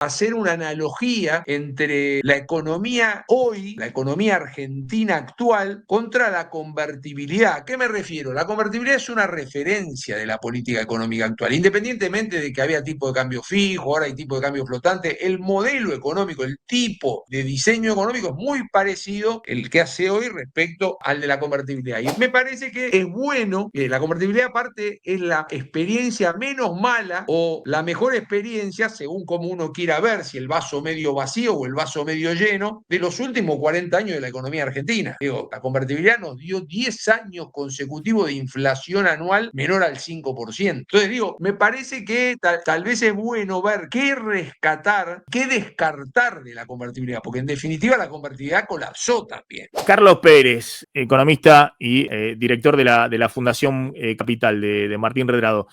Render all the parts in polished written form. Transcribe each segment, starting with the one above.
hacer una analogía entre la economía hoy, la economía argentina actual, contra la convertibilidad. ¿A qué me refiero? La convertibilidad es una referencia de la política económica actual, independientemente de que había tipo de cambio fijo, ahora hay tipo de cambio flotante, el modelo económico, el tipo de diseño económico es muy parecido el que hace hoy respecto al de la convertibilidad. Y me parece que es bueno que la convertibilidad aparte es la experiencia menos mala o la mejor experiencia, según como uno quiera ver si el vaso medio vacío o el vaso medio lleno, de los últimos 40 años de la economía argentina. Digo, la convertibilidad nos dio 10 años consecutivos de inflación anual menor al 5%. Entonces digo, me parece que tal vez es bueno ver qué rescatar, qué descartar de la convertibilidad, porque en definitiva la convertibilidad colapsó también. Carlos Pérez, economista y director de la Fundación Capital de Martín Redrado.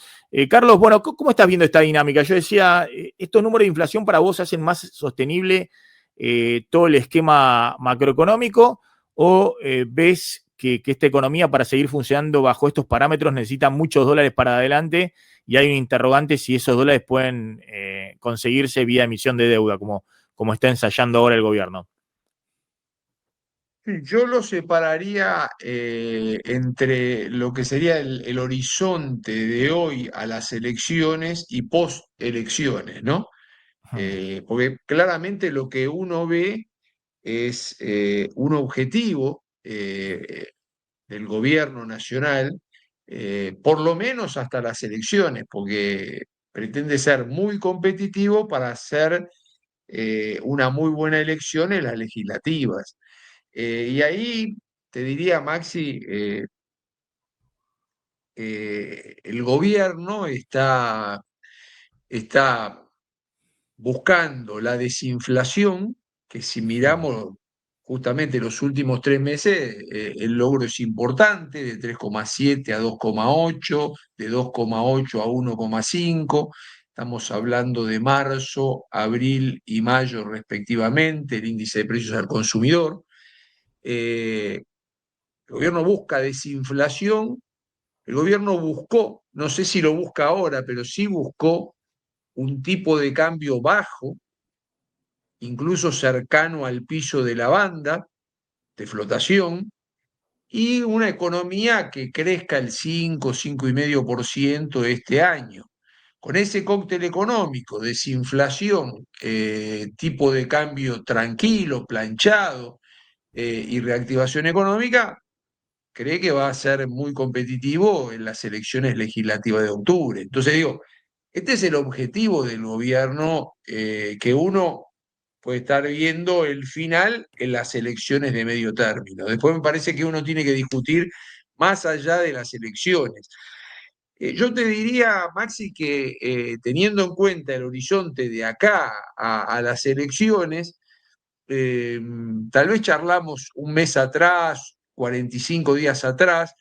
Carlos, bueno, ¿cómo estás viendo esta dinámica? Yo decía, ¿estos números de inflación para vos hacen más sostenible todo el esquema macroeconómico o ves que esta economía para seguir funcionando bajo estos parámetros necesita muchos dólares para adelante y hay un interrogante si esos dólares pueden conseguirse vía emisión de deuda, como está ensayando ahora el gobierno? Yo lo separaría entre lo que sería el horizonte de hoy a las elecciones y post-elecciones, ¿no? Porque claramente lo que uno ve es un objetivo del gobierno nacional, por lo menos hasta las elecciones, porque pretende ser muy competitivo para hacer una muy buena elección en las legislativas. Y ahí te diría, Maxi, el gobierno está buscando la desinflación, que si miramos justamente los últimos 3 meses, el logro es importante, de 3,7 a 2,8, de 2,8 a 1,5. Estamos hablando de marzo, abril y mayo respectivamente, el índice de precios al consumidor. Eh, el gobierno busca desinflación, el gobierno buscó, no sé si lo busca ahora, pero sí buscó un tipo de cambio bajo, incluso cercano al piso de la banda de flotación, y una economía que crezca el 5,5% este año. Con ese cóctel económico, desinflación, tipo de cambio tranquilo, planchado, y reactivación económica, cree que va a ser muy competitivo en las elecciones legislativas de octubre. Entonces digo, este es el objetivo del gobierno, que uno puede estar viendo el final en las elecciones de medio término. Después me parece que uno tiene que discutir más allá de las elecciones. Yo te diría, Maxi, que teniendo en cuenta el horizonte de acá a las elecciones, eh, tal vez charlamos un mes atrás, 45 días atrás,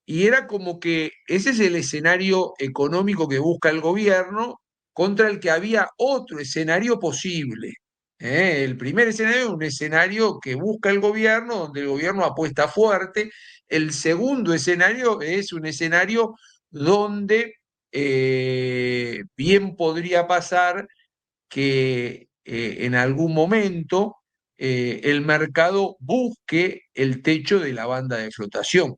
y era como que ese es el escenario económico que busca el gobierno contra el que había otro escenario posible. El primer escenario es un escenario que busca el gobierno, donde el gobierno apuesta fuerte. El segundo escenario es un escenario donde bien podría pasar que en algún momento el mercado busque el techo de la banda de flotación.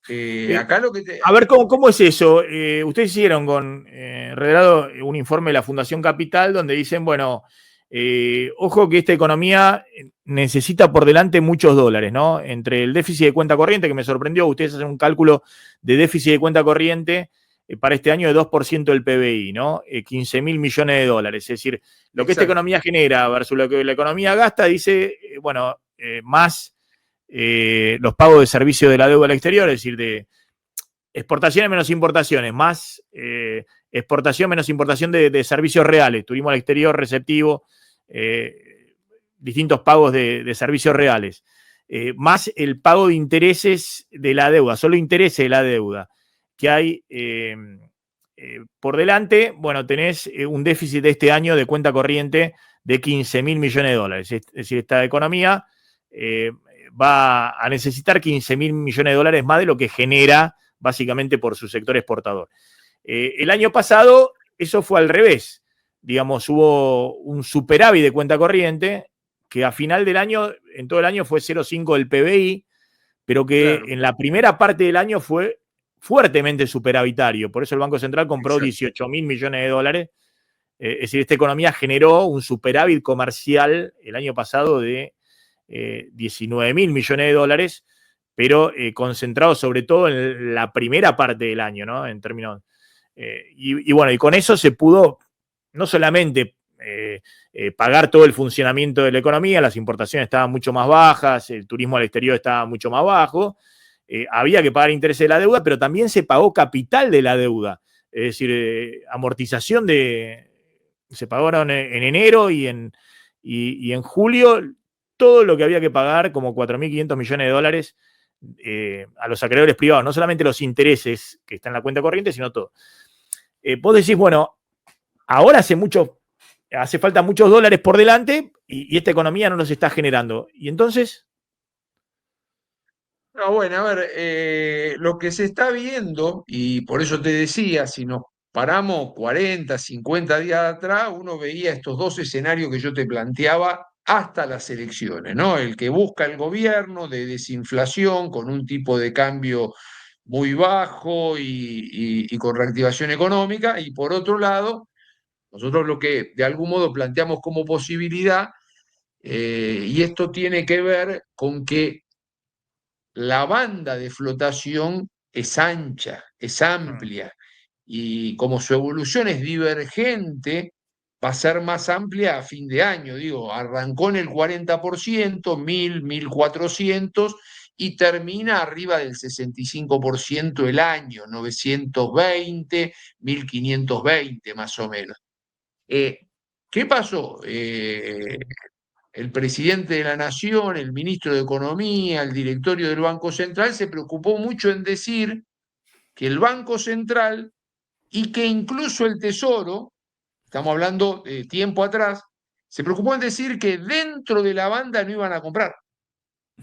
Eh, Acá lo que te... A ver, ¿cómo es eso? Ustedes hicieron con Redrado un informe de la Fundación Capital donde dicen, bueno, ojo que esta economía necesita por delante muchos dólares, ¿no? Entre el déficit de cuenta corriente, que me sorprendió, ustedes hacen un cálculo de déficit de cuenta corriente para este año de 2% del PBI, ¿no? 15.000 millones de dólares. Es decir, lo que esta Exacto. economía genera versus lo que la economía gasta, dice, bueno, más los pagos de servicio de la deuda al exterior, es decir, de exportaciones menos importaciones, más exportación menos importación de servicios reales, turismo al exterior, receptivo, distintos pagos de servicios reales, más el pago de intereses de la deuda, solo intereses de la deuda, que hay por delante, bueno, tenés un déficit de este año de cuenta corriente de 15.000 millones de dólares. Es decir, esta economía va a necesitar 15.000 millones de dólares más de lo que genera básicamente por su sector exportador. El año pasado eso fue al revés. digamos, hubo un superávit de cuenta corriente que a final del año, en todo el año fue 0,5 del PBI, pero que Claro, en la primera parte del año fue fuertemente superavitario. Por eso el Banco Central compró exacto. 18 mil millones de dólares. Es decir, esta economía generó un superávit comercial el año pasado de 19 mil millones de dólares, pero concentrado sobre todo en la primera parte del año, ¿no? En términos. Y bueno, y con eso se pudo no solamente pagar todo el funcionamiento de la economía, las importaciones estaban mucho más bajas, el turismo al exterior estaba mucho más bajo, había que pagar intereses de la deuda, pero también se pagó capital de la deuda, es decir, amortización se pagaron en enero y en julio todo lo que había que pagar, como 4.500 millones de dólares a los acreedores privados, no solamente los intereses que están en la cuenta corriente, sino todo. Vos decís, bueno, ahora hace falta muchos dólares por delante y esta economía no los está generando. Y entonces, No, bueno, a ver, lo que se está viendo, y por eso te decía, si nos paramos 40, 50 días atrás, uno veía estos dos escenarios que yo te planteaba hasta las elecciones, ¿no? El que busca el gobierno de desinflación con un tipo de cambio muy bajo y con reactivación económica, y por otro lado, nosotros lo que de algún modo planteamos como posibilidad, y esto tiene que ver con que la banda de flotación es ancha, es amplia, y como su evolución es divergente, va a ser más amplia a fin de año. Digo, arrancó en el 40%, 1.400, y termina arriba del 65% el año, 920, 1.520 más o menos. Eh, ¿Qué pasó? El presidente de la Nación, el ministro de Economía, el directorio del Banco Central se preocupó mucho en decir que el Banco Central y que incluso el Tesoro, estamos hablando de tiempo atrás, se preocupó en decir que dentro de la banda no iban a comprar.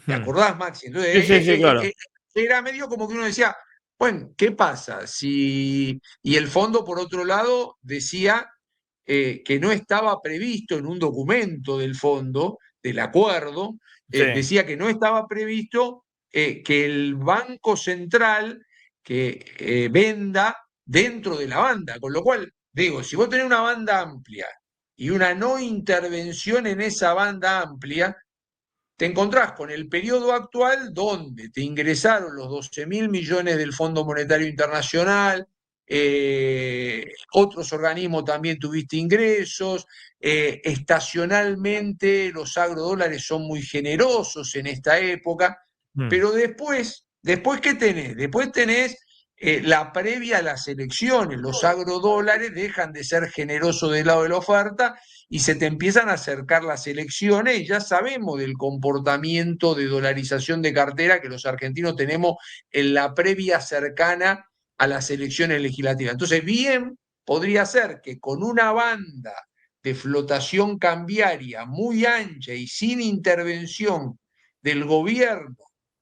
¿Te acordás, Maxi? Entonces, sí, sí, sí, claro. era medio como que uno decía, bueno, ¿qué pasa? Y el fondo, por otro lado, decía que no estaba previsto en un documento del fondo, del acuerdo, Sí. decía que no estaba previsto que el Banco Central que venda dentro de la banda, con lo cual, digo, si vos tenés una banda amplia y una no intervención en esa banda amplia, te encontrás con el periodo actual donde te ingresaron los 12.000 millones del Fondo Monetario Internacional, otros organismos también tuviste ingresos, estacionalmente los agrodólares son muy generosos en esta época, Mm, pero después ¿qué tenés? Después tenés la previa a las elecciones, los agrodólares dejan de ser generosos del lado de la oferta y se te empiezan a acercar las elecciones y ya sabemos del comportamiento de dolarización de cartera que los argentinos tenemos en la previa cercana a las elecciones legislativas. Entonces, bien, podría ser que con una banda de flotación cambiaria muy ancha y sin intervención del gobierno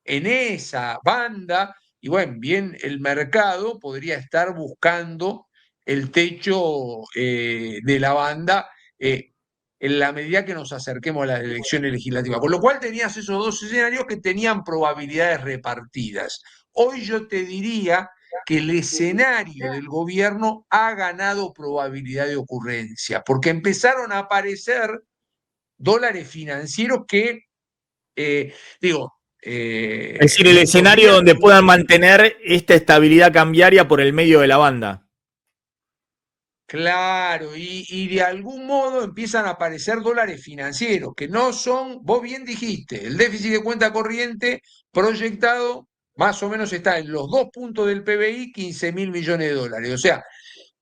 en esa banda, y bueno, bien, el mercado podría estar buscando el techo de la banda eh, en la medida que nos acerquemos a las elecciones legislativas. Con lo cual tenías esos dos escenarios que tenían probabilidades repartidas. Hoy yo te diría que el escenario del gobierno ha ganado probabilidad de ocurrencia, porque empezaron a aparecer dólares financieros que, digo, es decir, el los escenario días donde puedan mantener esta estabilidad cambiaria por el medio de la banda. claro, y de algún modo empiezan a aparecer dólares financieros, que no son, vos bien dijiste, el déficit de cuenta corriente proyectado más o menos está en los 2 puntos del PBI, 15.000 millones de dólares. O sea,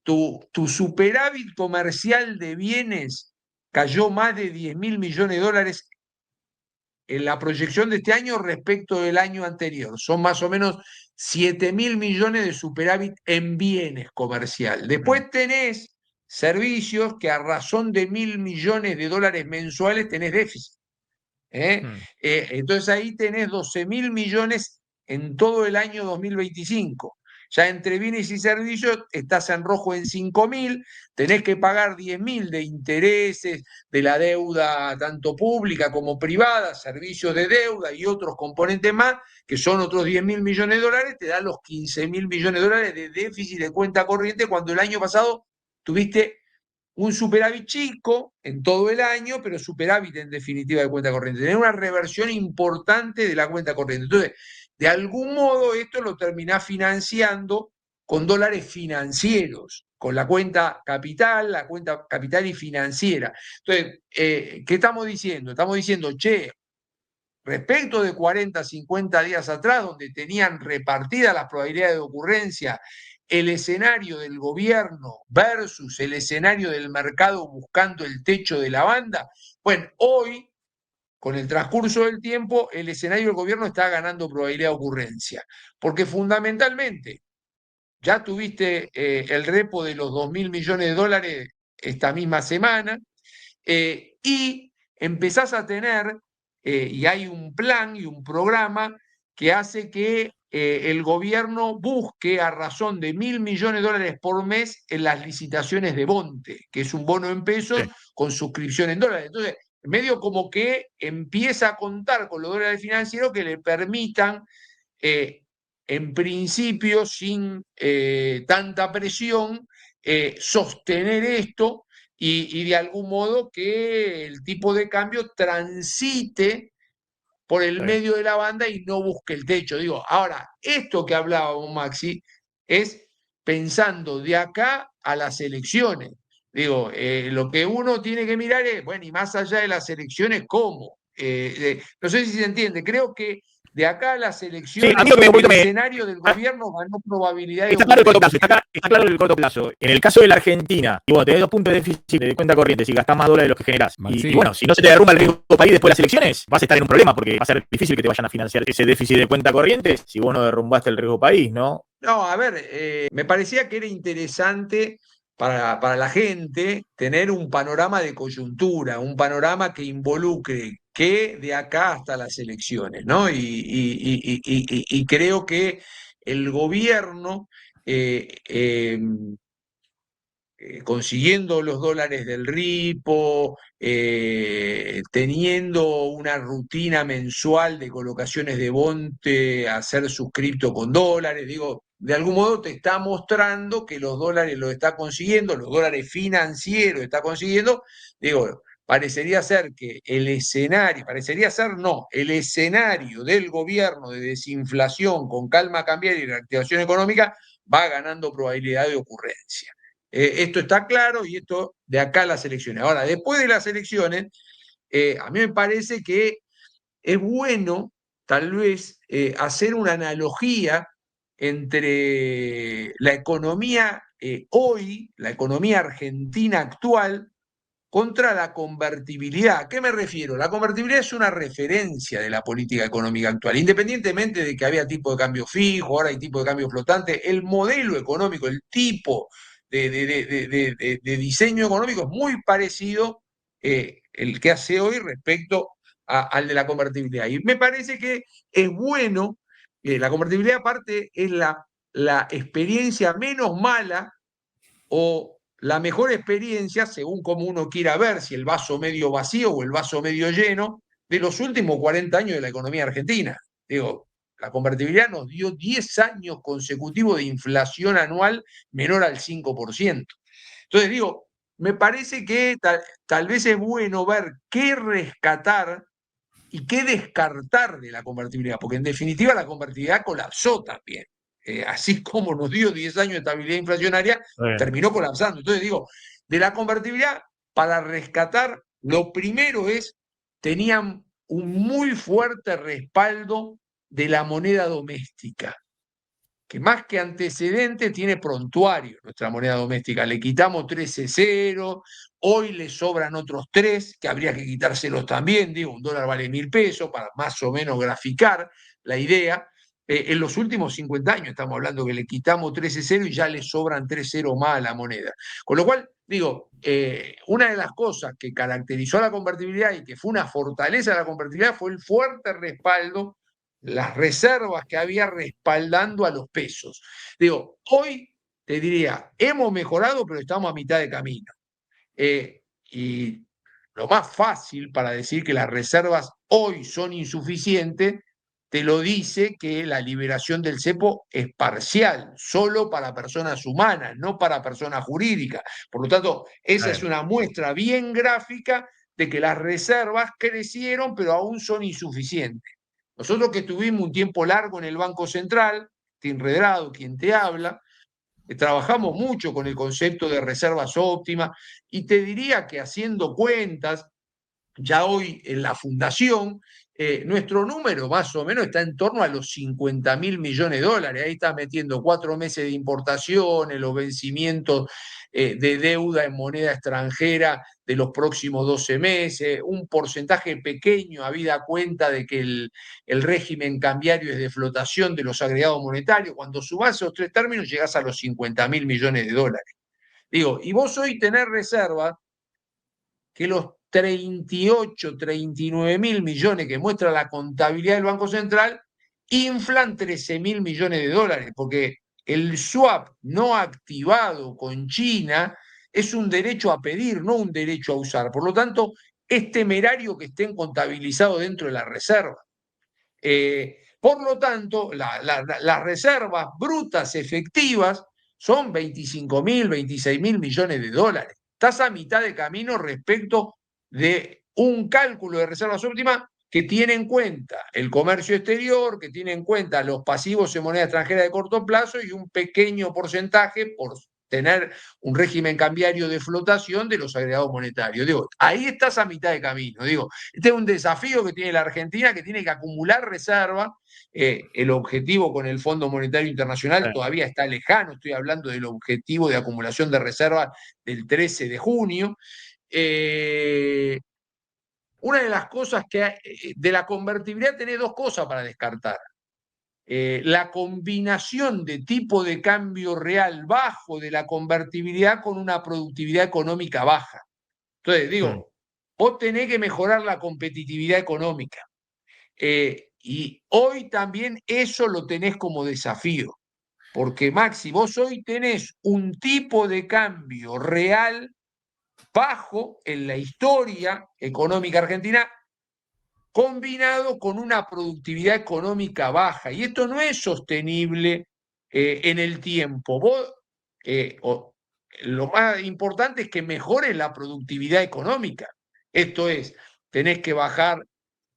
tu superávit comercial de bienes cayó más de 10.000 millones de dólares en la proyección de este año respecto del año anterior. Son más o menos 7.000 millones de superávit en bienes comercial. Mm, Después tenés servicios que a razón de 1.000 millones de dólares mensuales tenés déficit. ¿Eh? mm, Entonces ahí tenés 12.000 millones en todo el año 2025. Ya entre bienes y servicios estás en rojo en 5.000, tenés que pagar 10.000 de intereses de la deuda tanto pública como privada, servicios de deuda y otros componentes más, que son otros 10.000 millones de dólares, te dan los 15.000 millones de dólares de déficit de cuenta corriente cuando el año pasado tuviste un superávit chico en todo el año, pero superávit en definitiva de cuenta corriente. Tener una reversión importante de la cuenta corriente. Entonces, de algún modo esto lo terminás financiando con dólares financieros, con la cuenta capital y financiera. Entonces, ¿qué estamos diciendo? Estamos diciendo, che, respecto de 40, 50 días atrás, donde tenían repartidas las probabilidades de ocurrencia, el escenario del gobierno versus el escenario del mercado buscando el techo de la banda, bueno, hoy, con el transcurso del tiempo, el escenario del gobierno está ganando probabilidad de ocurrencia, porque fundamentalmente ya tuviste el repo de los 2.000 millones de dólares esta misma semana, y empezás a tener, y hay un plan y un programa que hace que el gobierno busque a razón de 1.000 millones de dólares por mes en las licitaciones de Bonte, que es un bono en pesos Sí. con suscripción en dólares. Entonces, medio como que empieza a contar con los dólares financieros que le permitan, eh, en principio, sin tanta presión, sostener esto y de algún modo que el tipo de cambio transite por el Sí. medio de la banda y no busque el techo. Digo, ahora, esto que hablábamos, Maxi, es pensando de acá a las elecciones. Digo, lo que uno tiene que mirar es, bueno, y más allá de las elecciones, ¿cómo? No sé si se entiende, creo que de acá a las Sí, a mí elecciones lo que el me, escenario del gobierno ganó probabilidad de está claro el corto plazo, ocurrencia. está claro el corto plazo. En el caso de la Argentina, y bueno, tenés 2 puntos de déficit de cuenta corriente si gastás más dólares de los que generás. Y bueno, si no se te derrumba el riesgo país después de las elecciones, vas a estar en un problema porque va a ser difícil que te vayan a financiar ese déficit de cuenta corriente si vos no derrumbaste el riesgo país, ¿no? No, a ver, me parecía que era interesante para la gente tener un panorama de coyuntura, un panorama que involucre que de acá hasta las elecciones, ¿no? Y creo que el gobierno, eh, eh, consiguiendo los dólares del RIPO, teniendo una rutina mensual de colocaciones de Bonte a ser suscripto con dólares, digo, de algún modo te está mostrando que los dólares lo está consiguiendo, los dólares financieros está consiguiendo, digo, parecería ser que el escenario, parecería ser no, el escenario del gobierno de desinflación con calma cambiaria y reactivación económica va ganando probabilidad de ocurrencia. Esto está claro y esto de acá a las elecciones. Ahora, después de las elecciones, a mí me parece que es bueno tal vez hacer una analogía entre la economía hoy, la economía argentina actual, contra la convertibilidad. ¿A qué me refiero? La convertibilidad es una referencia de la política económica actual, independientemente de que había tipo de cambio fijo, ahora hay tipo de cambio flotante, el modelo económico, el tipo de diseño económico es muy parecido el que hace hoy respecto al de la convertibilidad. Y me parece que es bueno, la convertibilidad aparte es la experiencia menos mala o la mejor experiencia, según como uno quiera ver, si el vaso medio vacío o el vaso medio lleno, de los últimos 40 años de la economía argentina. Digo, la convertibilidad nos dio 10 años consecutivos de inflación anual menor al 5%. Entonces digo, me parece que tal vez es bueno ver qué rescatar y qué descartar de la convertibilidad, porque en definitiva la convertibilidad colapsó también. Así como nos dio 10 años de estabilidad inflacionaria, terminó colapsando. Entonces digo, de la convertibilidad, para rescatar, lo primero es, tenían un muy fuerte respaldo de la moneda doméstica, que más que antecedente tiene prontuario nuestra moneda doméstica. Le quitamos 13,0, hoy le sobran otros 3, que habría que quitárselos también, digo, un dólar vale 1.000 pesos, para más o menos graficar la idea. En los últimos 50 años estamos hablando que le quitamos 13,0 y ya le sobran 3,0 más a la moneda. Con lo cual, digo, una de las cosas que caracterizó a la convertibilidad y que fue una fortaleza de la convertibilidad fue el fuerte respaldo las reservas que había respaldando a los pesos. Digo, hoy te diría, hemos mejorado, pero estamos a mitad de camino. Y lo más fácil para decir que las reservas hoy son insuficientes, te lo dice que la liberación del cepo es parcial, solo para personas humanas, no para personas jurídicas. Por lo tanto, esa es una muestra bien gráfica de que las reservas crecieron, pero aún son insuficientes. Nosotros que estuvimos un tiempo largo en el Banco Central, Tim Redrado, quien te habla, trabajamos mucho con el concepto de reservas óptimas y te diría que haciendo cuentas, ya hoy en la fundación, nuestro número más o menos está en torno a los 50.000 millones de dólares. Ahí está metiendo 4 meses de importaciones, los vencimientos de deuda en moneda extranjera de los próximos 12 meses, un porcentaje pequeño habida cuenta de que el régimen cambiario es de flotación de los agregados monetarios. Cuando subás esos tres términos llegás a los 50.000 millones de dólares. Digo, y vos hoy tenés reservas que los 38, 39 mil millones que muestra la contabilidad del Banco Central inflan 13 mil millones de dólares, porque el swap no activado con China es un derecho a pedir, no un derecho a usar. Por lo tanto, es temerario que estén contabilizados dentro de la reserva. Por lo tanto, las reservas brutas efectivas son 25 mil, 26 mil millones de dólares. Estás a mitad de camino respecto de un cálculo de reservas óptimas que tiene en cuenta el comercio exterior, que tiene en cuenta los pasivos en moneda extranjera de corto plazo y un pequeño porcentaje por tener un régimen cambiario de flotación de los agregados monetarios. Digo, ahí estás a mitad de camino. Digo, este es un desafío que tiene la Argentina, que tiene que acumular reserva. El objetivo con el Fondo Monetario Internacional todavía está lejano. Estoy hablando del objetivo de acumulación de reservas del 13 de junio. Una de las cosas que de la convertibilidad tenés dos cosas para descartar. La combinación de tipo de cambio real bajo de la convertibilidad con una productividad económica baja. Entonces, digo, vos tenés que mejorar la competitividad económica. Y hoy también eso lo tenés como desafío. Porque, Maxi, vos hoy tenés un tipo de cambio real bajo en la historia económica argentina, combinado con una productividad económica baja. Y esto no es sostenible en el tiempo. Vos, lo más importante es que mejore la productividad económica. Esto es, tenés que bajar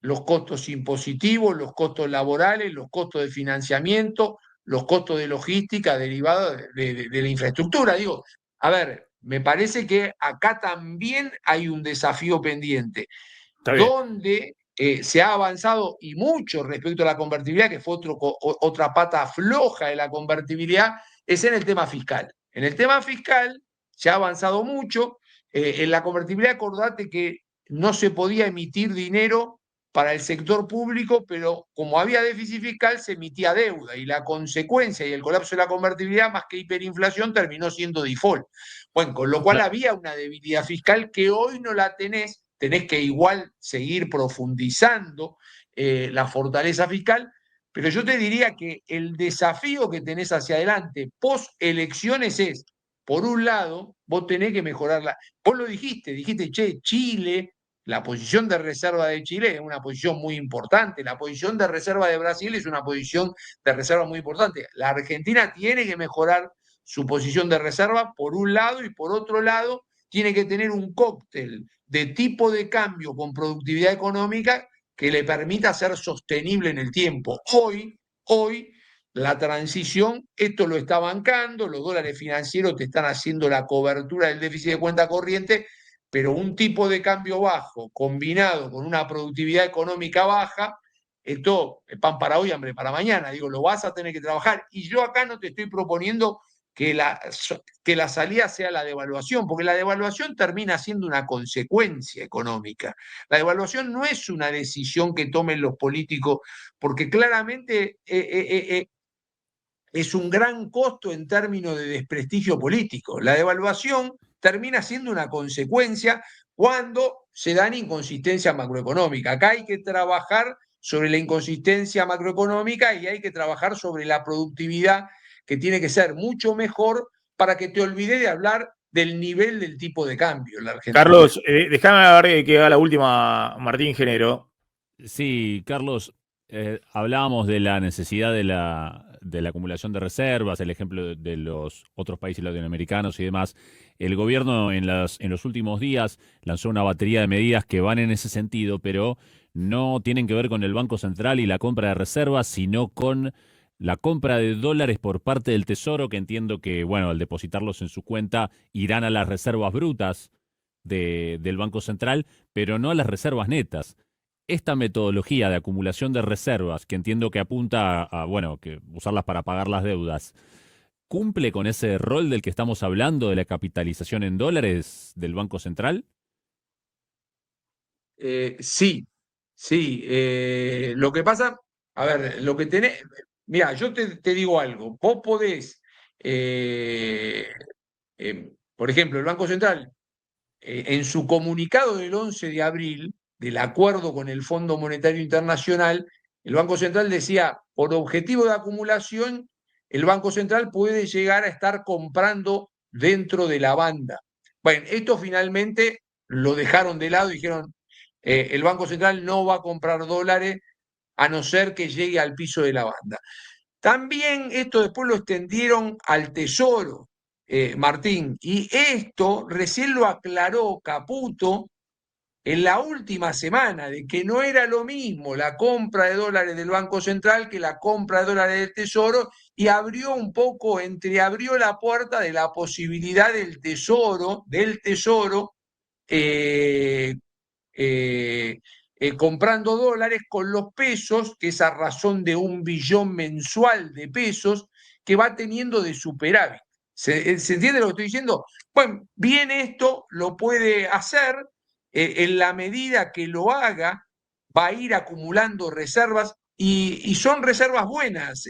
los costos impositivos, los costos laborales, los costos de financiamiento, los costos de logística derivados de la infraestructura. Digo, a ver, me parece que acá también hay un desafío pendiente, donde se ha avanzado y mucho respecto a la convertibilidad, que fue otra pata floja de la convertibilidad, es en el tema fiscal. En el tema fiscal se ha avanzado mucho. En la convertibilidad, acordate que no se podía emitir dinero para el sector público, pero como había déficit fiscal, se emitía deuda y la consecuencia y el colapso de la convertibilidad, más que hiperinflación, terminó siendo default. Bueno, con lo cual había una debilidad fiscal que hoy no la tenés que igual seguir profundizando la fortaleza fiscal, pero yo te diría que el desafío que tenés hacia adelante post elecciones es, por un lado, vos tenés que mejorarla. Vos lo dijiste, che, Chile, la posición de reserva de Chile es una posición muy importante, la posición de reserva de Brasil es una posición de reserva muy importante. La Argentina tiene que mejorar su posición de reserva por un lado y por otro lado tiene que tener un cóctel de tipo de cambio con productividad económica que le permita ser sostenible en el tiempo. Hoy la transición, esto lo está bancando, los dólares financieros te están haciendo la cobertura del déficit de cuenta corriente, pero un tipo de cambio bajo combinado con una productividad económica baja, esto es pan para hoy, hambre para mañana. Digo, lo vas a tener que trabajar. Y yo acá no te estoy proponiendo que la salida sea la devaluación, porque la devaluación termina siendo una consecuencia económica. La devaluación no es una decisión que tomen los políticos, porque claramente es un gran costo en términos de desprestigio político. La devaluación termina siendo una consecuencia cuando se dan inconsistencias macroeconómicas. Acá hay que trabajar sobre la inconsistencia macroeconómica y hay que trabajar sobre la productividad, que tiene que ser mucho mejor para que te olvides de hablar del nivel del tipo de cambio en la Argentina. Carlos, déjame ver que haga la última Martín Genero. Sí, Carlos, hablábamos de la necesidad de la acumulación de reservas, el ejemplo de los otros países latinoamericanos y demás. El gobierno en los últimos días lanzó una batería de medidas que van en ese sentido, pero no tienen que ver con el Banco Central y la compra de reservas, sino con la compra de dólares por parte del Tesoro, que entiendo que, bueno, al depositarlos en su cuenta irán a las reservas brutas del Banco Central, pero no a las reservas netas. Esta metodología de acumulación de reservas, que entiendo que apunta bueno, que usarlas para pagar las deudas, ¿cumple con ese rol del que estamos hablando de la capitalización en dólares del Banco Central? Sí, sí. Lo que pasa, a ver, lo que tenés, mira, yo te digo algo, vos podés, eh, por ejemplo, el Banco Central, en su comunicado del 11 de abril, del acuerdo con el Fondo Monetario Internacional, el Banco Central decía, por objetivo de acumulación, el Banco Central puede llegar a estar comprando dentro de la banda. Bueno, esto finalmente lo dejaron de lado y dijeron, el Banco Central no va a comprar dólares a no ser que llegue al piso de la banda. También esto después lo extendieron al Tesoro, Martín, y esto recién lo aclaró Caputo en la última semana, de que no era lo mismo la compra de dólares del Banco Central que la compra de dólares del Tesoro, y abrió un poco, entreabrió la puerta de la posibilidad del Tesoro, eh, eh, comprando dólares con los pesos, que es a razón de 1 billón mensual de pesos que va teniendo de superávit. ¿Se entiende lo que estoy diciendo? Bueno, bien, esto lo puede hacer, en la medida que lo haga, va a ir acumulando reservas y son reservas buenas,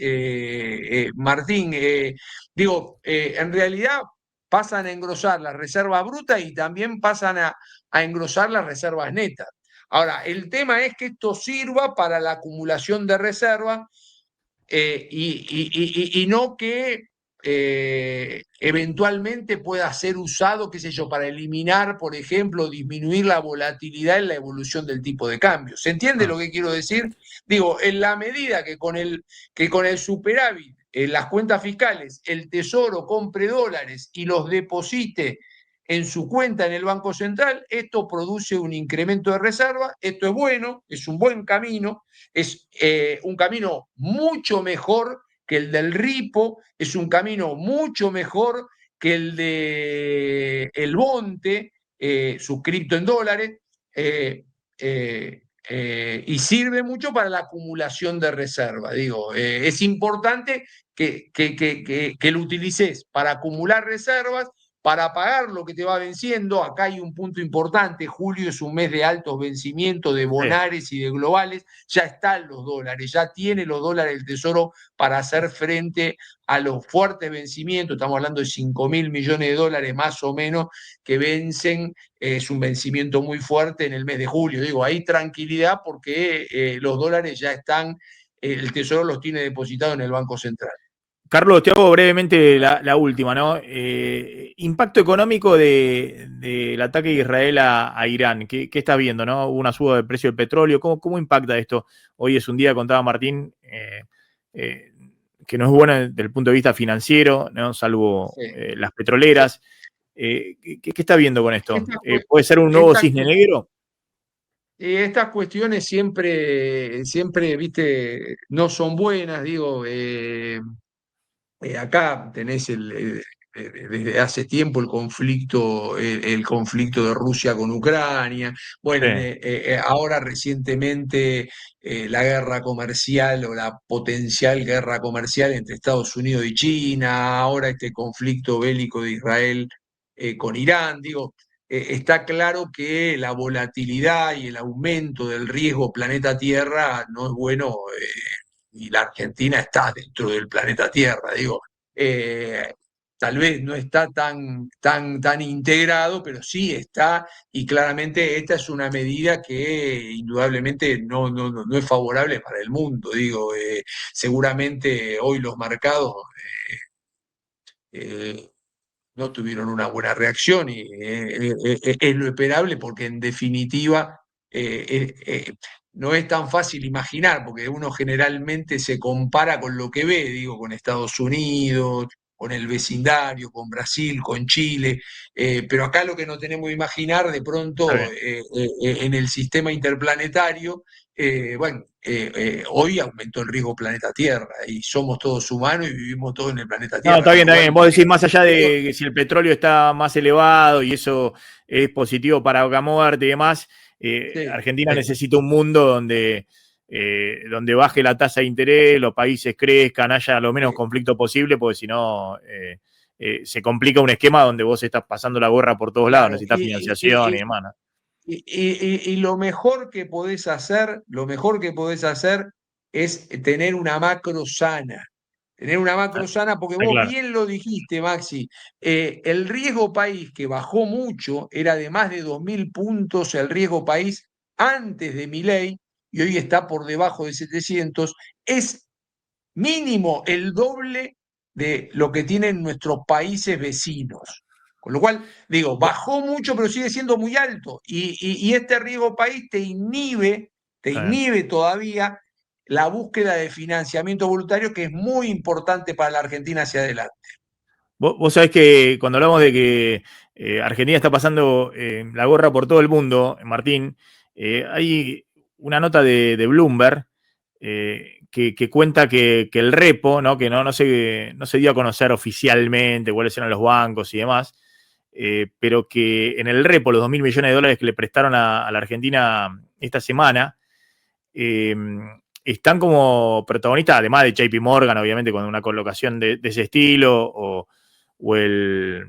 Martín. En realidad pasan a engrosar las reservas brutas y también pasan a engrosar las reservas netas. Ahora, el tema es que esto sirva para la acumulación de reservas, y no que eventualmente pueda ser usado, qué sé yo, para eliminar, por ejemplo, disminuir la volatilidad en la evolución del tipo de cambio. ¿Se entiende Ah. lo que quiero decir? Digo, en la medida que con el superávit en las cuentas fiscales el Tesoro compre dólares y los deposite en su cuenta en el Banco Central, esto produce un incremento de reserva, esto es bueno, es un buen camino, es un camino mucho mejor que el del Ripo, es un camino mucho mejor que el de el Bonte, suscripto en dólares, eh, y sirve mucho para la acumulación de reserva. Digo, es importante que lo utilices para acumular reservas, para pagar lo que te va venciendo. Acá hay un punto importante: julio es un mes de altos vencimientos de Sí. bonares y de globales, ya están los dólares, ya tiene los dólares el Tesoro para hacer frente a los fuertes vencimientos. Estamos hablando de 5.000 millones de dólares más o menos que vencen, es un vencimiento muy fuerte en el mes de julio. Digo, hay tranquilidad porque los dólares ya están, el Tesoro los tiene depositados en el Banco Central. Carlos, te hago brevemente la última, ¿no? Impacto económico del ataque de Israel a Irán. ¿Qué estás viendo, no? Hubo una suba del precio del petróleo. ¿Cómo impacta esto? Hoy es un día, contaba Martín, que no es bueno desde el punto de vista financiero, ¿no? Salvo Sí. las petroleras. ¿Qué está viendo con esto? Esta, ¿Puede ser un nuevo esta, cisne negro? estas cuestiones siempre, viste, no son buenas. Digo, acá tenés desde hace tiempo el conflicto de Rusia con Ucrania. Bueno, Sí. ahora recientemente, la guerra comercial o la potencial guerra comercial entre Estados Unidos y China, ahora este conflicto bélico de Israel con Irán. Digo, está claro que la volatilidad y el aumento del riesgo planeta Tierra no es bueno, y la Argentina está dentro del planeta Tierra. Digo, eh, tal vez no está tan integrado, pero sí está, y claramente esta es una medida que indudablemente no es favorable para el mundo. Digo, seguramente hoy los mercados eh, no tuvieron una buena reacción y es lo esperable porque en definitiva no es tan fácil imaginar, porque uno generalmente se compara con lo que ve, digo, con Estados Unidos, con el vecindario, con Brasil, con Chile, pero acá lo que no tenemos que imaginar de Está pronto bien. en el sistema interplanetario, bueno, hoy aumentó el riesgo planeta Tierra y somos todos humanos y vivimos todos en el planeta No, Tierra, está con bien, lo está cual bien. Vos decís, más allá eso, de que si el petróleo está más elevado y eso es positivo para Vaca Muerta y demás, sí, Argentina necesita un mundo donde baje la tasa de interés, los países crezcan, haya lo menos sí. conflicto posible, porque si no se complica un esquema donde vos estás pasando la gorra por todos lados, Claro, necesitas financiación y demás, ¿no? y lo mejor que podés hacer, es tener una macro sana. Tener una macro sana, porque Está vos claro. bien lo dijiste, Maxi, el riesgo país que bajó mucho, era de más de 2.000 puntos el riesgo país antes de Milei, y hoy está por debajo de 700, es mínimo el doble de lo que tienen nuestros países vecinos. Con lo cual, digo, bajó mucho, pero sigue siendo muy alto. Y este riesgo país te Está bien. inhibe todavía la búsqueda de financiamiento voluntario, que es muy importante para la Argentina hacia adelante. Vos sabés que cuando hablamos de que Argentina está pasando la gorra por todo el mundo, Martín, hay una nota de Bloomberg que cuenta que el repo, ¿no? Que no se dio a conocer oficialmente cuáles eran los bancos y demás, pero que en el repo, los 2.000 millones de dólares que le prestaron a la Argentina esta semana, eh, están como protagonistas, además de JP Morgan, obviamente, con una colocación de ese estilo, o el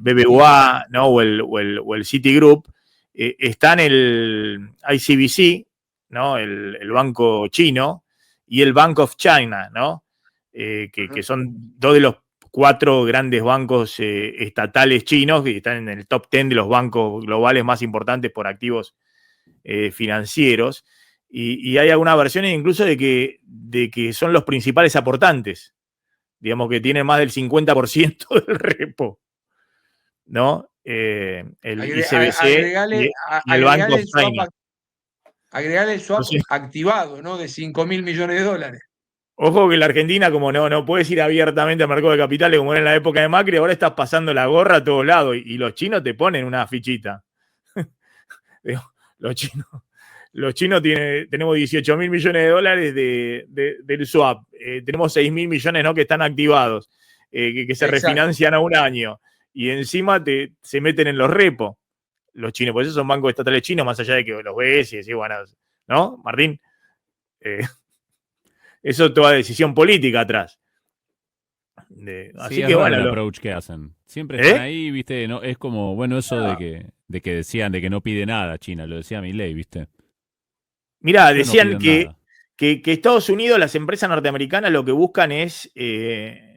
BBVA, ¿no? o el Citigroup, están el ICBC, ¿no? el banco chino, y el Bank of China, ¿no? Que son dos de los 4 grandes bancos estatales chinos que están en el top 10 de los bancos globales más importantes por activos financieros. Y hay algunas versiones incluso de que son los principales aportantes, digamos que tienen más del 50% del repo, ¿no? El ICBC Agregale, y el Bank of China. agregale el swap Entonces, activado, ¿no? De 5.000 millones de dólares. ojo que la Argentina, como no puedes ir abiertamente al mercado de capitales como era en la época de Macri, ahora estás pasando la gorra a todos lados y los chinos te ponen una fichita. Los chinos. Los chinos tenemos 18.000 millones de dólares del swap. Tenemos 6.000 millones, ¿no? Que están activados, que se Exacto. refinancian a un año. Y encima se meten en los repos los chinos. Por eso son bancos estatales chinos, más allá de que los ves y decís, bueno, ¿no, Martín? Eso es toda decisión política atrás. Sí, Así es que raro bueno. el approach que hacen. Siempre están ahí, ¿viste? No, es como, bueno, eso de que decían de que no pide nada China, lo decía Milei, ¿viste? Mirá, Yo no decían pido nada. que Estados Unidos, las empresas norteamericanas, lo que buscan es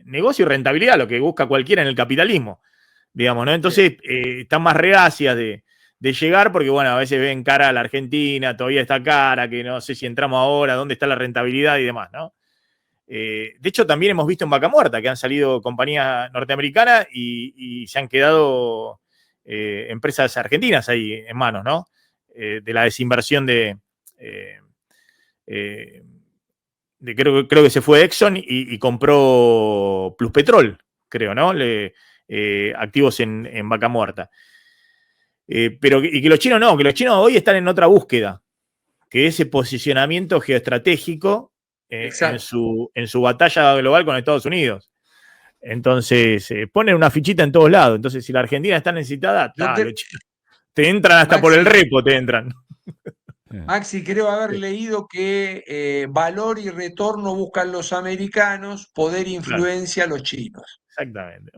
negocio y rentabilidad, lo que busca cualquiera en el capitalismo, digamos, ¿no? Entonces, están más reacias de llegar porque, bueno, a veces ven cara a la Argentina, todavía está cara, que no sé si entramos ahora, dónde está la rentabilidad y demás, ¿no? De hecho, también hemos visto en Vaca Muerta que han salido compañías norteamericanas y se han quedado empresas argentinas ahí en manos, ¿no? De la desinversión eh, eh, creo que se fue Exxon y compró Pluspetrol, creo, ¿no? Activos en Vaca Muerta. Pero que los chinos no, que los chinos hoy están en otra búsqueda, que ese posicionamiento geoestratégico Exacto. en su batalla global con Estados Unidos. Entonces, ponen una fichita en todos lados. Entonces, si la Argentina está necesitada, Yo te, los chinos te entran hasta por el Maxi, repo, te entran. Maxi, creo haber leído que valor y retorno buscan los americanos, poder e Claro, influencia los chinos. exactamente.